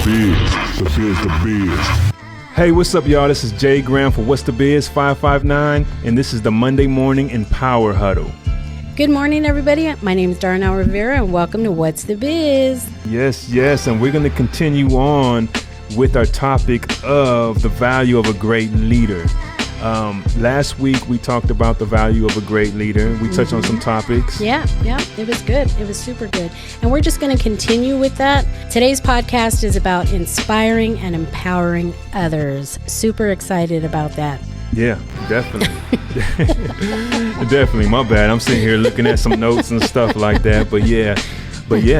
biz, but here's the biz. Hey, what's up, y'all? This is Jay Graham for What's the Biz 559, and this is the Monday Morning Empower Huddle. Good morning, everybody. My name is Darnell Rivera, and welcome to What's the Biz. Yes, and we're going to continue on with our topic of the value of a great leader. Last week, we talked about the value of a great leader. We touched on some topics. Yeah, it was good. It was super good. And we're just going to continue with that. Today's podcast is about inspiring and empowering others. Super excited about that. Yeah, definitely. Definitely. My bad. I'm sitting here looking at some notes and stuff like that. But yeah,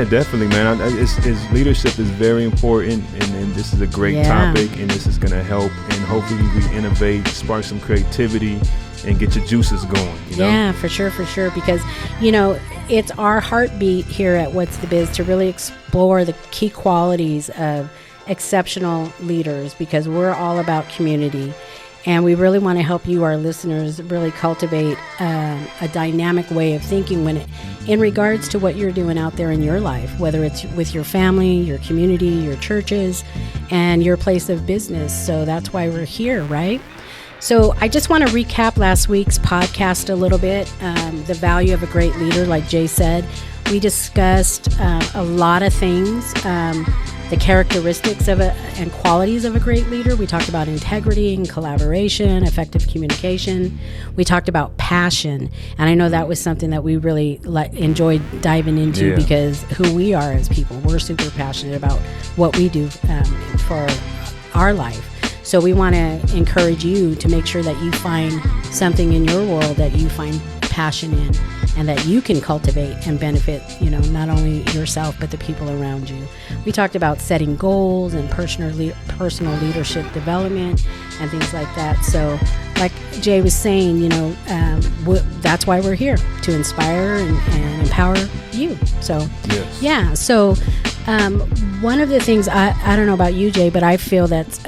definitely, man. It's leadership is very important, and this is a great topic, and this is going to help, and hopefully we innovate, spark some creativity, and get your juices going. You know? Yeah, for sure. Because, it's our heartbeat here at What's the Biz to really explore the key qualities of exceptional leaders, because we're all about community. And we really want to help you, our listeners, really cultivate a dynamic way of thinking in regards to what you're doing out there in your life, whether it's with your family, your community, your churches, and your place of business. So that's why we're here, right? So I just want to recap last week's podcast a little bit, the value of a great leader, like Jay said. We discussed a lot of things. The characteristics of and qualities of a great leader. We talked about integrity and collaboration, effective communication. We talked about passion, and I know that was something that we really enjoyed diving into because who we are as people, we're super passionate about what we do for our life. So we want to encourage you to make sure that you find something in your world that you find passion in, and that you can cultivate and benefit, not only yourself, but the people around you. We talked about setting goals and personal leadership development and things like that. So like Jay was saying, that's why we're here, to inspire and empower you. So, yeah. So one of the things, I don't know about you, Jay, but I feel that's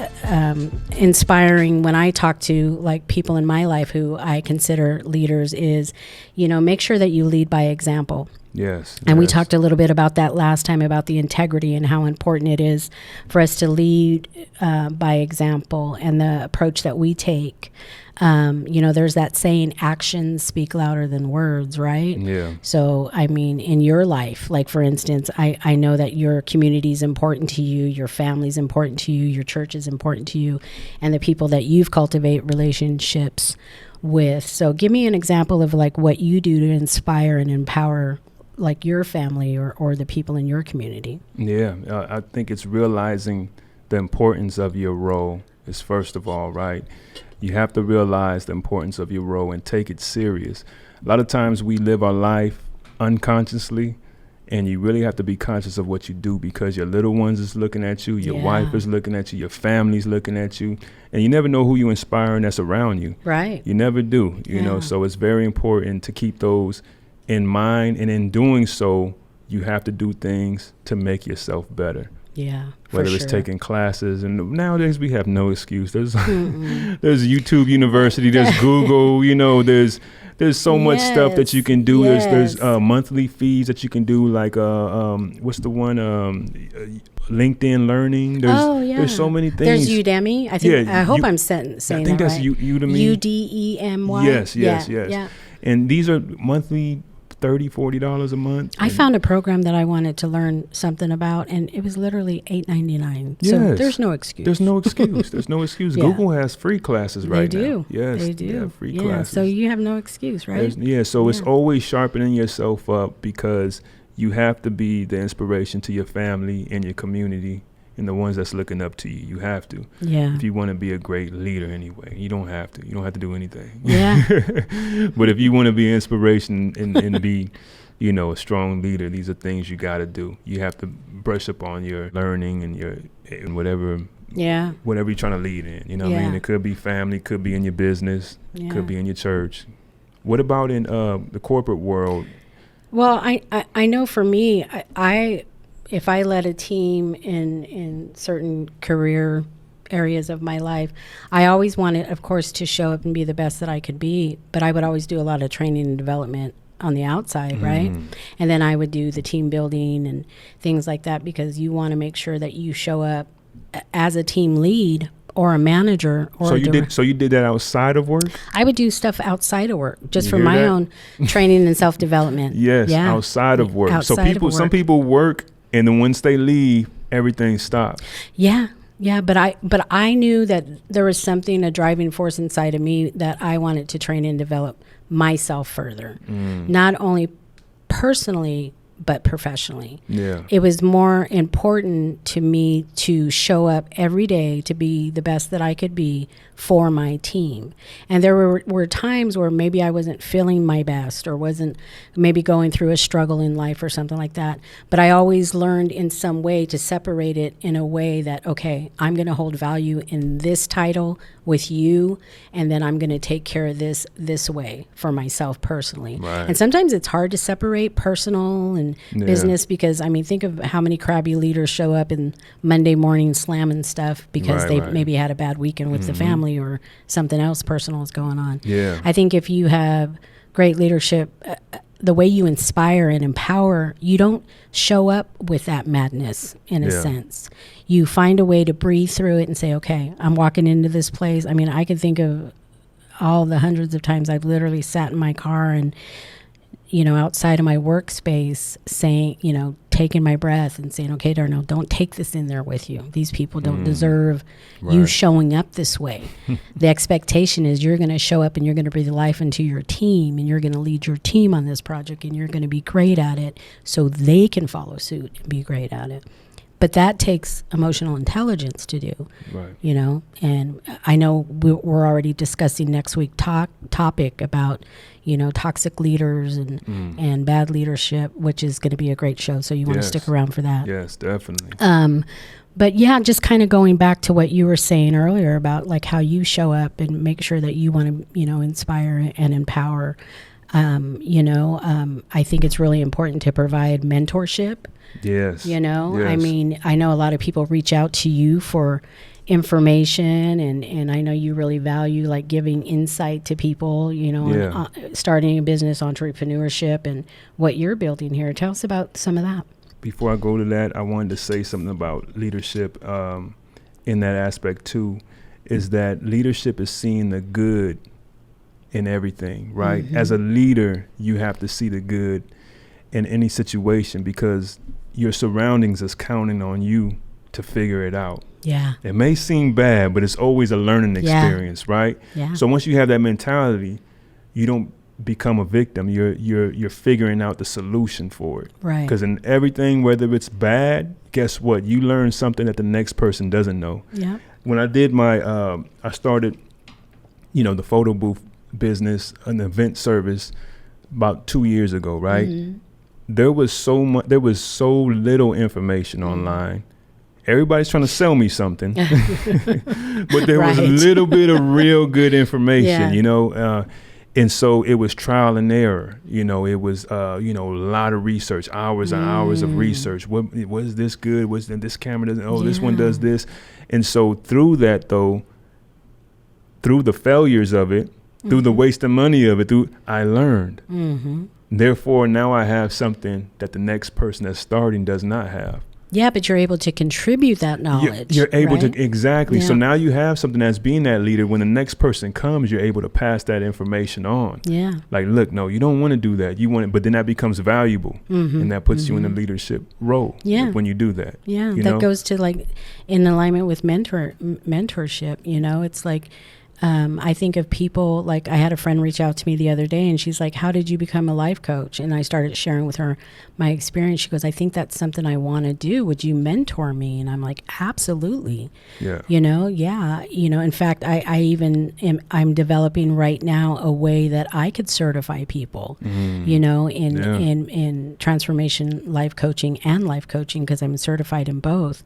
inspiring when I talk to like people in my life who I consider leaders is, make sure that you lead by example. Yes. And we talked a little bit about that last time, about the integrity and how important it is for us to lead by example, and the approach that we take. There's that saying, actions speak louder than words, right? Yeah. So, in your life, like for instance, I know that your community is important to you, your family is important to you, your church is important to you, and the people that you've cultivate relationships with. So give me an example of like what you do to inspire and empower like your family or the people in your community. Yeah, I think it's realizing the importance of your role is first of all, right? You have to realize the importance of your role and take it serious. A lot of times we live our life unconsciously, and you really have to be conscious of what you do, because your little ones is looking at you, your wife is looking at you, your family's looking at you, and you never know who you inspiring that's around you. Right. You never do, you know, so it's very important to keep those in mind, and in doing so, you have to do things to make yourself better. Yeah, whether it's taking classes, and nowadays we have no excuse. There's there's YouTube University, there's Google, there's so much stuff that you can do. There's monthly fees that you can do, like what's the one, LinkedIn Learning. There's so many things. There's Udemy. I hope I'm saying that right. I think that's Udemy. Udemy. Yes. And these are monthly $30-$40 a month. I found a program that I wanted to learn something about, and it was literally $8.99. Yes. So there's no excuse. There's no excuse. Google has free classes right now. They do. Yes, they do. They have free classes. So you have no excuse, right? It's always sharpening yourself up, because you have to be the inspiration to your family and your community and the ones that's looking up to you. You have to. Yeah. If you want to be a great leader anyway, you don't have to. You don't have to do anything. Yeah. But if you want to be inspiration and be, a strong leader, these are things you got to do. You have to brush up on your learning and whatever. Yeah. Whatever you're trying to lead in. You know what I mean? It could be family, could be in your business, could be in your church. What about in the corporate world? Well, I know for me, if I led a team in certain career areas of my life, I always wanted, of course, to show up and be the best that I could be, but I would always do a lot of training and development on the outside, right? And then I would do the team building and things like that, because you want to make sure that you show up as a team lead or a manager or So you did that outside of work? I would do stuff outside of work, just You for hear my that? own training and self-development. Yes, Yeah. outside of work. So Outside of some work. people work, and then once they leave, everything stops. Yeah. But I knew that there was something, a driving force inside of me, that I wanted to train and develop myself further, not only personally, but professionally. Yeah. It was more important to me to show up every day to be the best that I could be for my team. And there were times where maybe I wasn't feeling my best, or wasn't maybe going through a struggle in life or something like that. But I always learned in some way to separate it in a way that, okay, I'm going to hold value in this title with you, and then I'm going to take care of this way for myself personally. Right. And sometimes it's hard to separate personal and business, because I mean, think of how many crabby leaders show up in Monday morning slamming stuff because Right, they've right. maybe had a bad weekend with the family, or something else personal is going on. Yeah. I think if you have great leadership, the way you inspire and empower, you don't show up with that madness in a Yeah. sense. You find a way to breathe through it and say, okay, I'm walking into this place. I mean, I can think of all the hundreds of times I've literally sat in my car and, outside of my workspace saying, taking my breath and saying, okay, Darnell, don't take this in there with you. These people don't deserve you Right. showing up this way. The expectation is you're going to show up and you're going to breathe life into your team, and you're going to lead your team on this project, and you're going to be great at it so they can follow suit and be great at it. But that takes emotional intelligence to do. Right. And I know we're already discussing next week topic about, toxic leaders and bad leadership, which is going to be a great show. So you want to Yes. stick around for that. Yes, definitely. But yeah, just kind of going back to what you were saying earlier about like how you show up and make sure that you want to, inspire and empower. I think it's really important to provide mentorship. Yes. I Yes. mean, I know a lot of people reach out to you for information, and I know you really value like giving insight to people, Yeah. on, starting a business, entrepreneurship, and what you're building here. Tell us about some of that. Before I go to that, I wanted to say something about leadership in that aspect too, is that leadership is seeing the good in everything, right? As a leader, you have to see the good in any situation, because your surroundings is counting on you to figure it out. Yeah. It may seem bad, but it's always a learning experience, right? Yeah. So once you have that mentality, you don't become a victim. You're figuring out the solution for it. Right. Because in everything, whether it's bad, guess what? You learn something that the next person doesn't know. Yeah. When I did my, I started, the photo booth business, an event service about 2 years ago, right? There was so little information online. Everybody's trying to sell me something, but there was a Right. little bit of real good information, Yeah. and so it was trial and error. It was, a lot of research, hours and hours of research. What was this good? Was this camera doesn't? Oh, this one Yeah. does this. And so through that, though, through the failures of it, through the waste of money of it, I learned. Therefore, now I have something that the next person that's starting does not have. Yeah, but you're able to contribute that knowledge. You're able right? to, exactly. So Yeah. now you have something as being that leader. When the next person comes, you're able to pass that information on. Yeah. Like, look, no, you don't want to do that. You want it, but then that becomes valuable, and that puts you in a leadership role. Yeah. When you do that. Yeah, you that know? goes to like in alignment with mentorship. It's like I think of people, like I had a friend reach out to me the other day, and she's like, how did you become a life coach? And I started sharing with her my experience. She goes, I think that's something I want to do. Would you mentor me? And I'm like, absolutely. Yeah. Yeah. In fact, I'm developing right now a way that I could certify people, in transformation life coaching and life coaching, because I'm certified in both.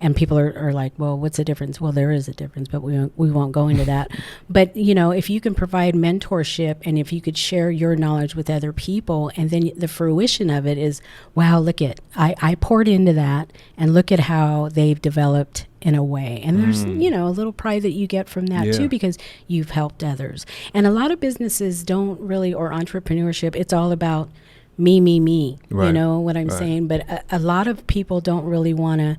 And people are like, well, what's the difference? Well, there is a difference, but we won't go into that. But, if you can provide mentorship, and if you could share your knowledge with other people, and then the fruition of it is, wow, look at, I poured into that, and look at how they've developed in a way. And there's, a little pride that you get from that too, because you've helped others. And a lot of businesses don't really, or entrepreneurship, it's all about me. Right. You know what I'm saying? But a lot of people don't really want to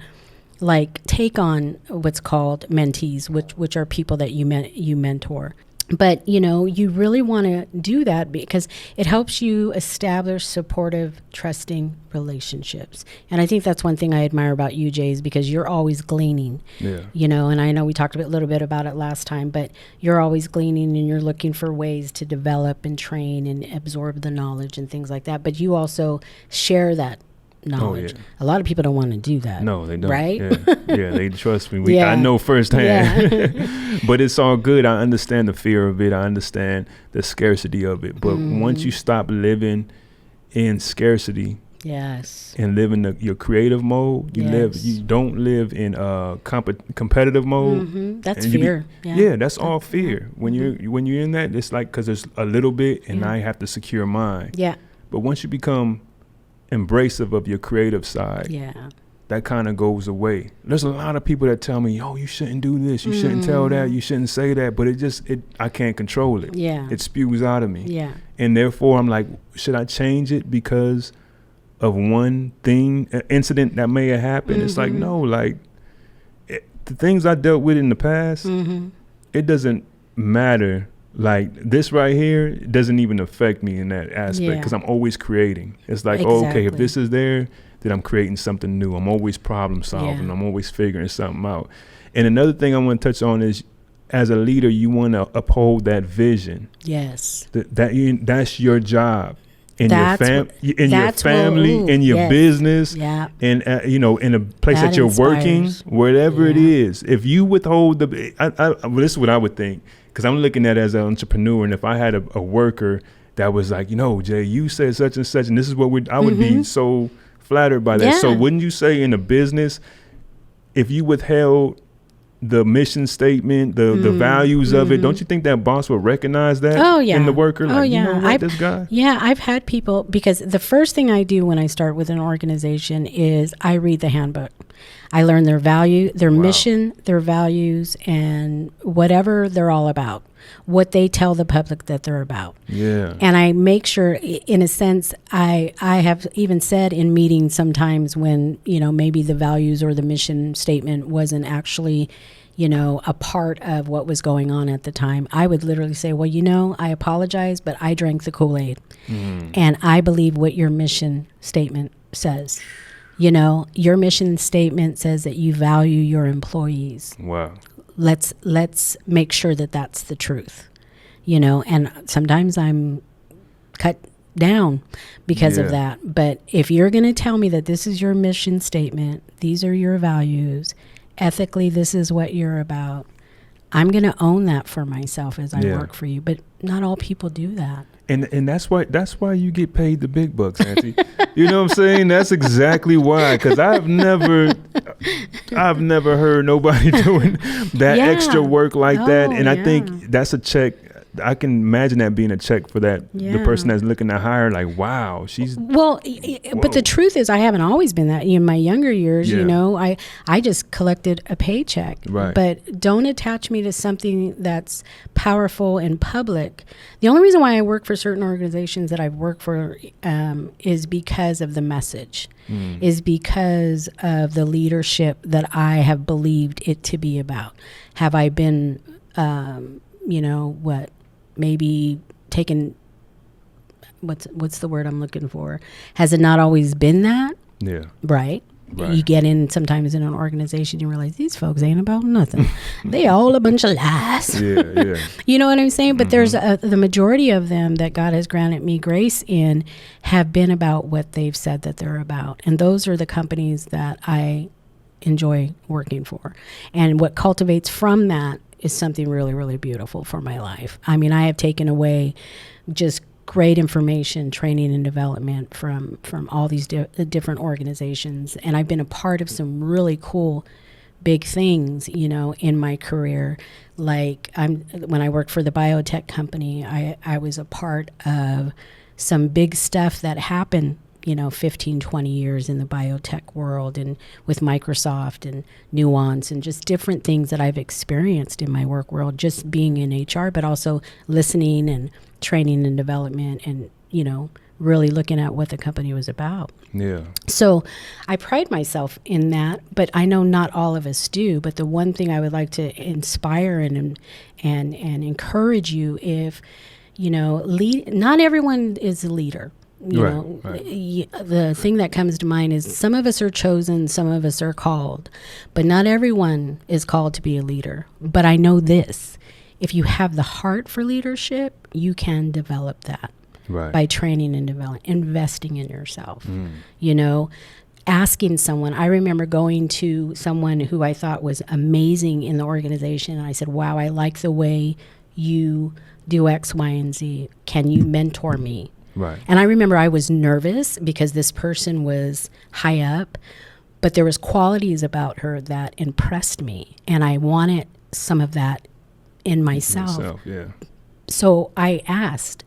take on what's called mentees, which are people that you mentor. But, you really want to do that because it helps you establish supportive, trusting relationships. And I think that's one thing I admire about you, Jay, is because you're always gleaning. Yeah. And I know we talked a little bit about it last time, but you're always gleaning, and you're looking for ways to develop and train and absorb the knowledge and things like that. But you also share that knowledge. Oh, yeah. A lot of people don't want to do that. No, they don't. Right? Yeah, they trust me. I know firsthand. Yeah. But it's all good. I understand the fear of it. I understand the scarcity of it. But once you stop living in scarcity, and live in your creative mode, you don't live in competitive mode. That's fear. That's all fear. When you're in that, it's like, because there's a little bit, and I have to secure mine. Yeah. But once you become embracive of your creative side, that kind of goes away. There's a lot of people that tell me, you shouldn't do this, you shouldn't tell that, you shouldn't say that, but I can't control it. It spews out of me. And therefore I'm like, should I change it because of one thing, an incident that may have happened? It's like, no, the things I dealt with in the past, it doesn't matter. Like, this right here doesn't even affect me in that aspect, because I'm always creating. It's like, okay, if this is there, then I'm creating something new. I'm always problem solving. I'm always figuring something out. And another thing I want to touch on is, as a leader, you want to uphold that vision. Yes. That's your job. In your family, in your business, and in a place that you're working, wherever it is. If you withhold this is what I would think, because I'm looking at it as an entrepreneur, and if I had a worker that was like, Jay, you said such and such, and this is what I would be so flattered by that. So wouldn't you say in a business, if you withheld the mission statement, the values of it, don't you think that boss will recognize that in the worker? Like, this guy? Yeah, I've had people, because the first thing I do when I start with an organization is I read the handbook. I learn their value, their mission, their values, and whatever they're all about, what they tell the public that they're about. Yeah. And I make sure, in a sense, I have even said in meetings sometimes when, maybe the values or the mission statement wasn't actually, a part of what was going on at the time, I would literally say, well, I apologize, but I drank the Kool-Aid. And I believe what your mission statement says. Your mission statement says that you value your employees. Wow. Let's make sure that that's the truth, and sometimes I'm cut down because of that. But if you're going to tell me that this is your mission statement, these are your values, ethically, this is what you're about, I'm going to own that for myself as I work for you. But not all people do that. And that's why you get paid the big bucks, Auntie. You know what I'm saying? That's exactly why. Because I've never heard nobody doing that extra work like that. And I think that's a check. I can imagine that being a check for that the person that's looking to hire. Like, wow, she's but the truth is, I haven't always been that. In my younger years, I just collected a paycheck. Right. But don't attach me to something that's powerful in public. The only reason why I work for certain organizations that I've worked for is because of the message, is because of the leadership that I have believed it to be about. Have I been, maybe taken, what's the word I'm looking for? Has it not always been that? Yeah. Right. You get in sometimes in an organization, you realize these folks ain't about nothing. They all a bunch of lies. Yeah. You know what I'm saying? But there's the majority of them that God has granted me grace in have been about what they've said that they're about. And those are the companies that I enjoy working for. And what cultivates from that is something really, really beautiful for my life. I mean, I have taken away just great information, training and development from all these different organizations. And I've been a part of some really cool big things, you know, in my career. Like when I worked for the biotech company, I was a part of some big stuff that happened, you know, 15, 20 years in the biotech world, and with Microsoft and Nuance and just different things that I've experienced in my work world, just being in HR, but also listening and training and development and, you know, really looking at what the company was about. Yeah. So I pride myself in that, but I know not all of us do. But the one thing I would like to inspire and encourage you, if, you know, not everyone is a leader. You know, the thing that comes to mind is some of us are chosen, some of us are called, but not everyone is called to be a leader. But I know this, if you have the heart for leadership, you can develop that. Right. By training and developing, investing in yourself, you know, asking someone. I remember going to someone who I thought was amazing in the organization. And I said, wow, I like the way you do X, Y, and Z. Can you mentor me? Right. And I remember I was nervous because this person was high up, but there was qualities about her that impressed me. And I wanted some of that in myself. Yeah. So I asked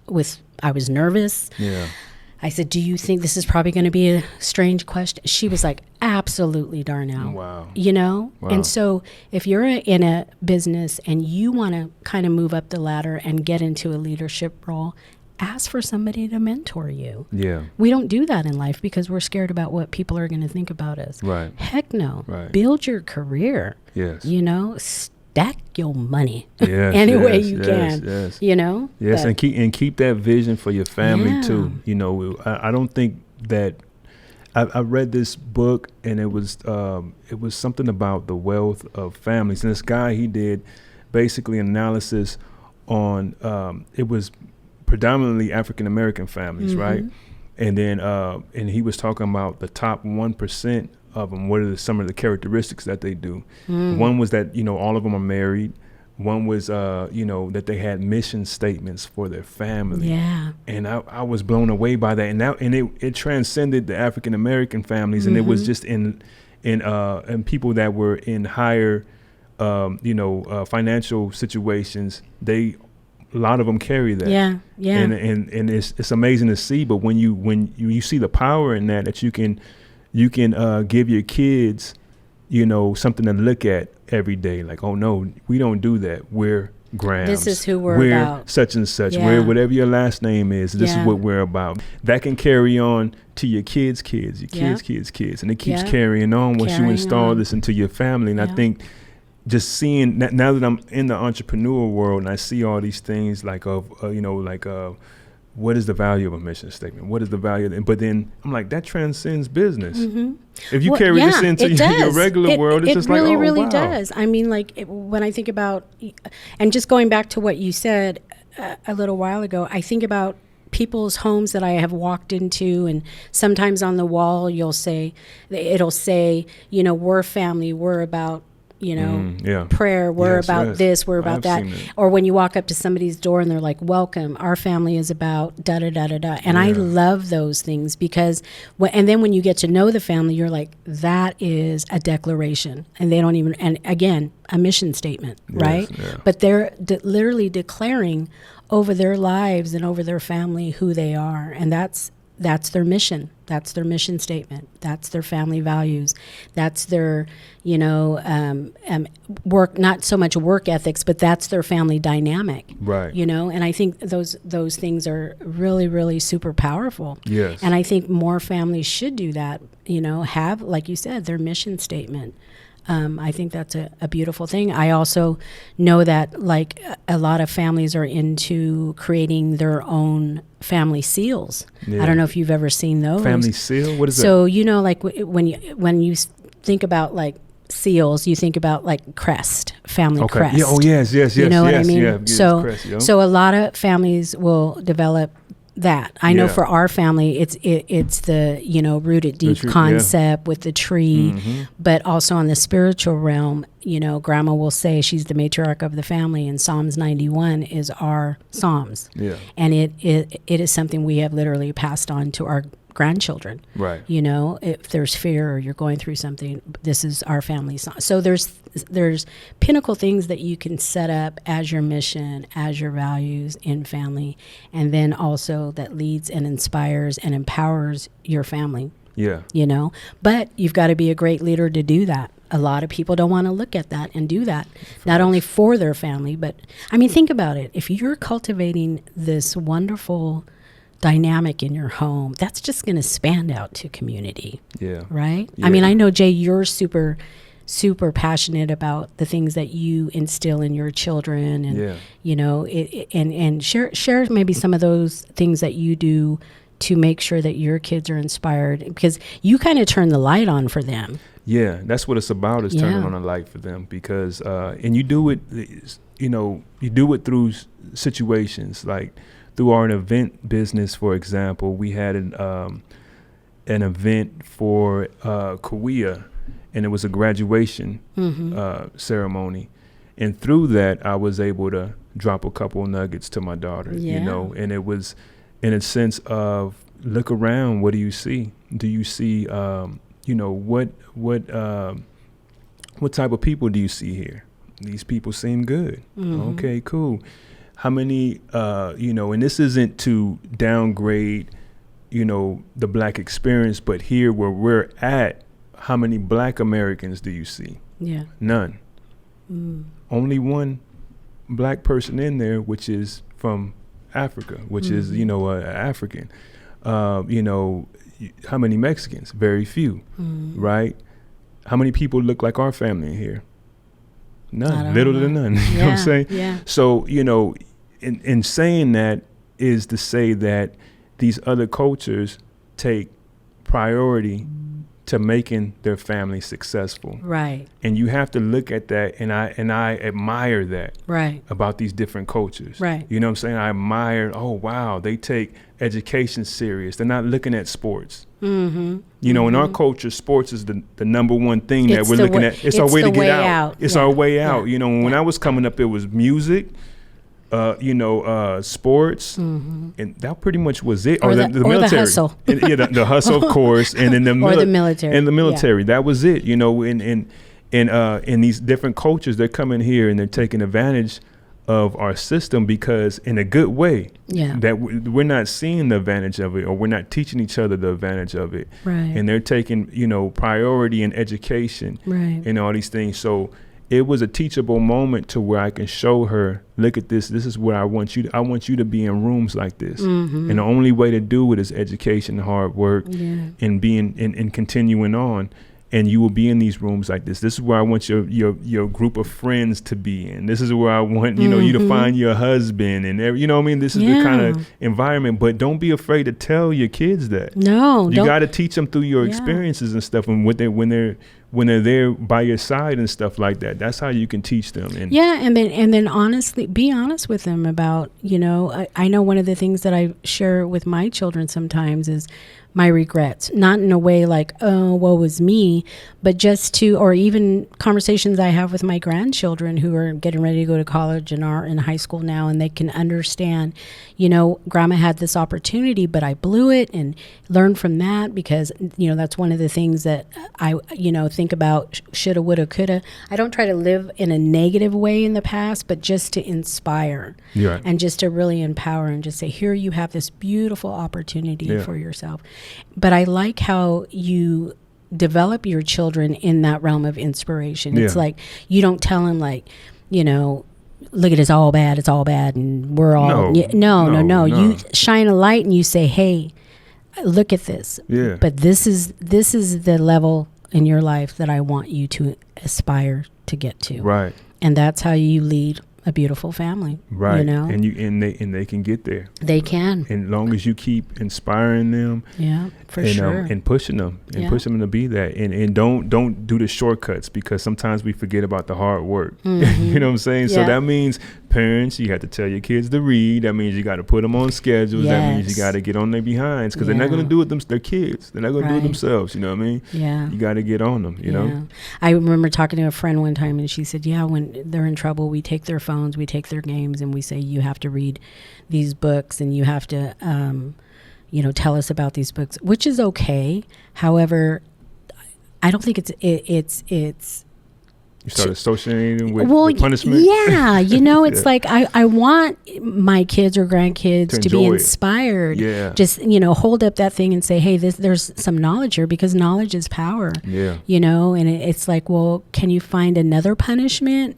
I was nervous. Yeah. I said, do you think this is probably going to be a strange question? She was like, absolutely, Darnell. Wow. You know? Wow. And so if you're in a business and you want to kind of move up the ladder and get into a leadership role, ask for somebody to mentor you. Yeah. We don't do that in life because we're scared about what people are going to think about us. Right. Heck no. Right. Build your career. Yes. You know, stack your money any way you can. Yes. You know. Yes, but, and keep that vision for your family too. You know, I don't think that I read this book and it was something about the wealth of families. And this guy, he did basically analysis on it was predominantly African American families, right? And then and he was talking about the top 1% of them. What are some of the characteristics that they do? One was that, you know, all of them are married. One was you know, that they had mission statements for their family. Yeah. And I was blown away by that. And it transcended the African American families, and it was just in people that were in higher you know, financial situations. A lot of them carry that. Yeah, yeah. And it's amazing to see. But when you see the power in that you can give your kids, you know, something to look at every day. Like, oh no, we don't do that. We're Grams. This is who we're about. Such and such. Yeah. We're whatever your last name is. This is what we're about. That can carry on to your kids' kids, your kids' kids, and it keeps carrying on once you install this into your family. And I think, just seeing that now that I'm in the entrepreneur world and I see all these things like you know, like what is the value of a mission statement? What is the value? But then I'm like, that transcends business. If you carry this into your regular world, it's just really, like, oh, really wow. does. I mean, like when I think about, and just going back to what you said a little while ago, I think about people's homes that I have walked into, and sometimes on the wall it'll say, you know, we're family, we're about, you know, prayer, we're about this, we're about that. Or when you walk up to somebody's door and they're like, welcome, our family is about da da da da da. And I love those things because, and then when you get to know the family, you're like, that is a declaration. And they don't even, and again, a mission statement, right? Yeah. But they're literally declaring over their lives and over their family who they are. And that's their mission. That's their mission statement. That's their family values. That's their, you know, work, not so much work ethics, but that's their family dynamic. Right. You know, and I think those things are really, really super powerful. Yes. And I think more families should do that, you know, have, like you said, their mission statement. I think that's a beautiful thing. I also know that like a lot of families are into creating their own family seals. Yeah. I don't know if you've ever seen those. Family seal? What is that? So, you know, like when you think about like seals, you think about like crest, family crest. Yeah, oh, yes. You know what I mean? Yeah, so a lot of families will develop that. I know Yeah. for our family, it's the, you know, rooted deep tree, yeah. concept with the tree, Mhm. but also on the spiritual realm, you know, Grandma will say she's the matriarch of the family, and Psalms 91 is our Psalms. Yeah. And it is something we have literally passed on to our grandchildren. Right. You know, if there's fear or you're going through something, this is our family song. So there's pinnacle things that you can set up as your mission, as your values in family, and then also that leads and inspires and empowers your family. Yeah. You know, but you've got to be a great leader to do that. A lot of people don't want to look at that and do that, not only for their family, but I mean, think about it. If you're cultivating this wonderful dynamic in your home, that's just going to span out to community. Yeah. Right? Yeah. I mean, I know, Jay, you're super passionate about the things that you instill in your children, and Yeah. you know, and share maybe some of those things that you do to make sure that your kids are inspired, because you kind of turn the light on for them. Yeah, that's what it's about, is turning Yeah. on a light for them, because and you do it, you know, you do it through situations, like through our event business. For example, we had an event for Kauai, and it was a graduation ceremony, and through that I was able to drop a couple nuggets to my daughter. Yeah. You know, and it was in a sense of, look around, what do you see? Do you see you know, what type of people do you see here? These people seem good. Mhm. Okay, cool. How many, you know, and this isn't to downgrade, you know, the black experience, but here where we're at, how many black Americans do you see? Yeah. None. Only one black person in there, which is from Africa, which is, you know, African. You know, how many Mexicans? Very few, right? How many people look like our family in here? None, little to none. You know what I'm saying? Yeah. So, you know, in saying that is to say that these other cultures take priority to making their family successful. Right. And you have to look at that, and I admire that Right. about these different cultures. Right. You know what I'm saying? I admire, oh, wow, they take education serious. They're not looking at sports. Mm-hmm. You know, in our culture, sports is the number one thing that It's we're the looking way- at. It's our way to the get way out. out. It's Yeah. our way out. Yeah. You know, when I was coming up, it was music, you know, sports, and that pretty much was it. Or the military. hustle. And, yeah, the hustle, of course, and then the Or the military. And the Yeah. military. That was it. You know, in these different cultures, they're coming here and they're taking advantage of our system, because in a good way, Yeah. that we're not seeing the advantage of it, or we're not teaching each other the advantage of it. Right. And they're taking, you know, priority in education Right. and all these things. So it was a teachable moment to where I can show her, look at this. This is where I want you to be in rooms like this. And the only way to do it is education, hard work, Yeah. and being and continuing on. And you will be in these rooms like this. This is where I want your group of friends to be in. This is where I want, you know, you to find your husband and you know what I mean? This is the kind of environment, but don't be afraid to tell your kids that. No, You got to teach them through your experiences and stuff, and when they're there by your side and stuff like that. That's how you can teach them. And yeah, and then honestly, be honest with them about, you know, I know one of the things that I share with my children sometimes is my regrets, not in a way like, oh, woe was me, but just to, or even conversations I have with my grandchildren who are getting ready to go to college and are in high school now, and they can understand, you know, Grandma had this opportunity, but I blew it, and learn from that, because, you know, that's one of the things that I, you know, think about, shoulda, woulda, coulda. I don't try to live in a negative way in the past, but just to inspire and just to really empower and just say, here you have this beautiful opportunity for yourself. But I like how you develop your children in that realm of inspiration. It's like, you don't tell them like, you know, look at it's all bad, and we're all no. You shine a light and you say, hey, look at this. Yeah. But this is the level in your life that I want you to aspire to get to. Right. And that's how you lead a beautiful family. Right. You know? And they can get there. They can. And as long as you keep inspiring them. Yeah, for sure. And pushing them pushing them to be that. And don't do the shortcuts, because sometimes we forget about the hard work. You know what I'm saying? Yeah. So that means parents, you have to tell your kids to read. That means you got to put them on schedules. That means you got to get on their behinds, because they're not going to do it they're kids. They're not going to do it themselves. You know what I mean? Yeah. You got to get on them, you know? I remember talking to a friend one time, and she said, when they're in trouble, we take their phones, we take their games, and we say, you have to read these books, and you have to, tell us about these books, which is okay. However, I don't think it's you start associating with punishment. Yeah, it's like I want my kids or grandkids to be inspired. Yeah. Just hold up that thing and say, hey, there's some knowledge here, because knowledge is power. Yeah. And it's like, well, can you find another punishment?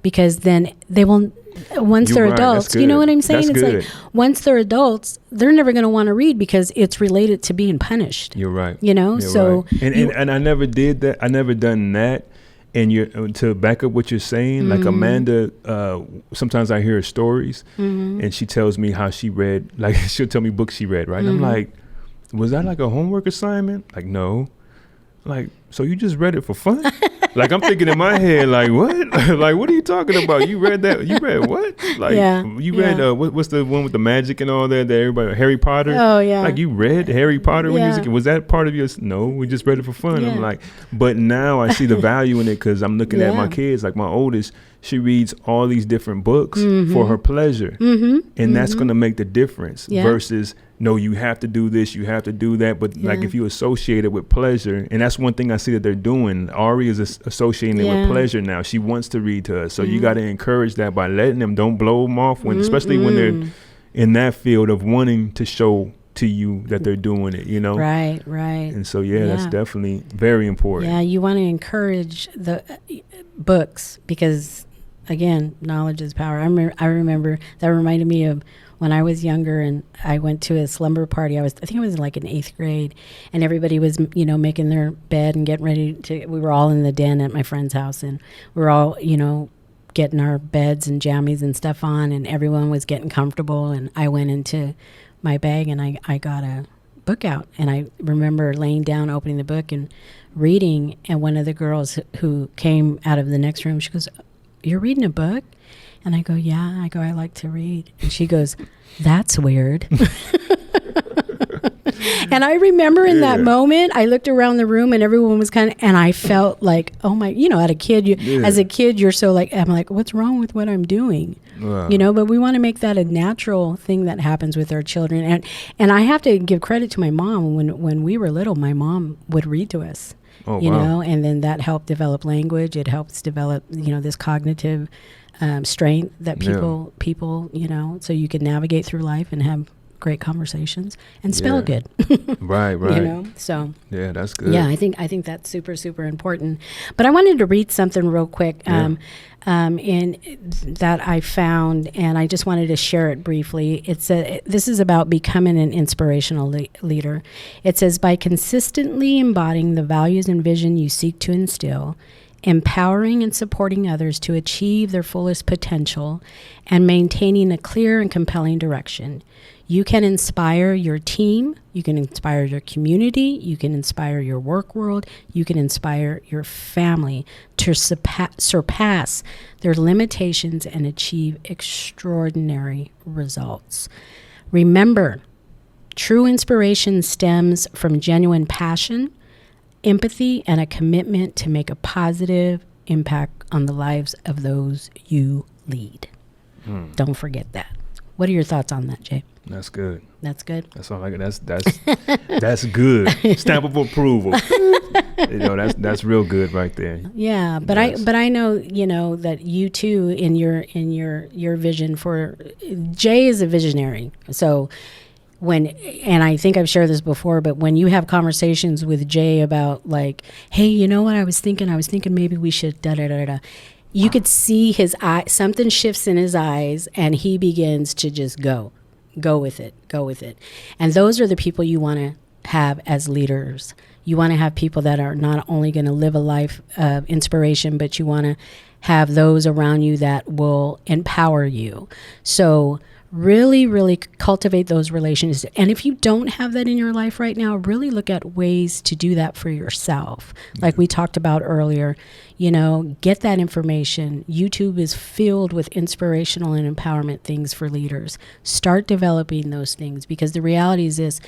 Because then they will. Once they're adults, you know what I'm saying? It's like once they're adults, they're never going to want to read because it's related to being punished. You're right. You're right. And I never did that. I never done that. And to back up what you're saying, like Amanda, sometimes I hear her stories, and she tells me how she read, like she'll tell me books she read, right? And I'm like, was that like a homework assignment? Like, no. Like, so you just read it for fun? Like, I'm thinking in my head, like, what? Like, what are you talking about? You read that? You read what? Like, you read, what's the one with the magic and all that everybody, Harry Potter? Oh, yeah. Like, you read Harry Potter when you was a kid? Was that part of your, no, we just read it for fun. I'm like, but now I see the value in it, because I'm looking at my kids, like my oldest, she reads all these different books for her pleasure. And that's going to make the difference versus, no, you have to do this, you have to do that. But like if you associate it with pleasure, and that's one thing I see that they're doing. Ari is associating it with pleasure now. She wants to read to us. So you got to encourage that by letting them, don't blow them off, when, especially when they're in that field of wanting to show to you that they're doing it, Right. And so, that's definitely very important. Yeah, you want to encourage the books, because, again, knowledge is power. I remember that reminded me of when I was younger, and I went to a slumber party. I think I was like in 8th grade, and everybody was, making their bed and getting ready we were all in the den at my friend's house, and we're all, getting our beds and jammies and stuff on, and everyone was getting comfortable. And I went into my bag, and I got a book out, and I remember laying down, opening the book and reading. And one of the girls who came out of the next room, she goes, "You're reading a book?" And I go, "Yeah." I go, "I like to read." And she goes, "That's weird." And I remember in that moment, I looked around the room, and everyone was and I felt like, oh my, as a kid, you're so like, I'm like, what's wrong with what I'm doing? Wow. But we want to make that a natural thing that happens with our children. And I have to give credit to my mom. When we were little, my mom would read to us. Oh, wow. And then that helped develop language. It helps develop, this cognitive strength that people, so you can navigate through life and have great conversations and spell good. Right. So that's good. I think that's super, super important. But I wanted to read something real quick in that I found, and I just wanted to share it briefly. This is about becoming an inspirational leader. It says, by consistently embodying the values and vision you seek to instill, empowering and supporting others to achieve their fullest potential, and maintaining a clear and compelling direction, you can inspire your team, you can inspire your community, you can inspire your work world, you can inspire your family to surpass their limitations and achieve extraordinary results. Remember, true inspiration stems from genuine passion, empathy, and a commitment to make a positive impact on the lives of those you lead. Don't forget that. What are your thoughts on that, Jay? That's good. That's good. That's all I got. That's good. Stamp of approval. That's real good right there. Yeah, but I know that you too in your vision for Jay is a visionary. So and I think I've shared this before, but when you have conversations with Jay about like, hey, you know what I was thinking maybe we should da da da da. You could see his eye, something shifts in his eyes, and he begins to just go with it. And those are the people you want to have as leaders. You want to have people that are not only going to live a life of inspiration, but you want to have those around you that will empower you. So Really, really cultivate those relationships. And if you don't have that in your life right now, really look at ways to do that for yourself. Like we talked about earlier, get that information. YouTube is filled with inspirational and empowerment things for leaders. Start developing those things, because the reality is this: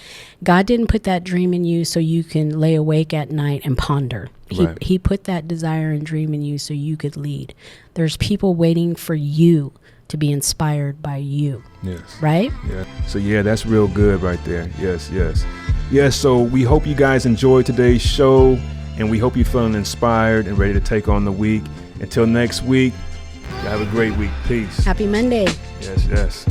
God didn't put that dream in you so you can lay awake at night and ponder. He put that desire and dream in you so you could lead. There's people waiting for you to be inspired by you. Yes. Right? Yeah. So that's real good right there. Yes. So we hope you guys enjoyed today's show, and we hope you're feeling inspired and ready to take on the week. Until next week, have a great week. Peace. Happy Monday. Yes.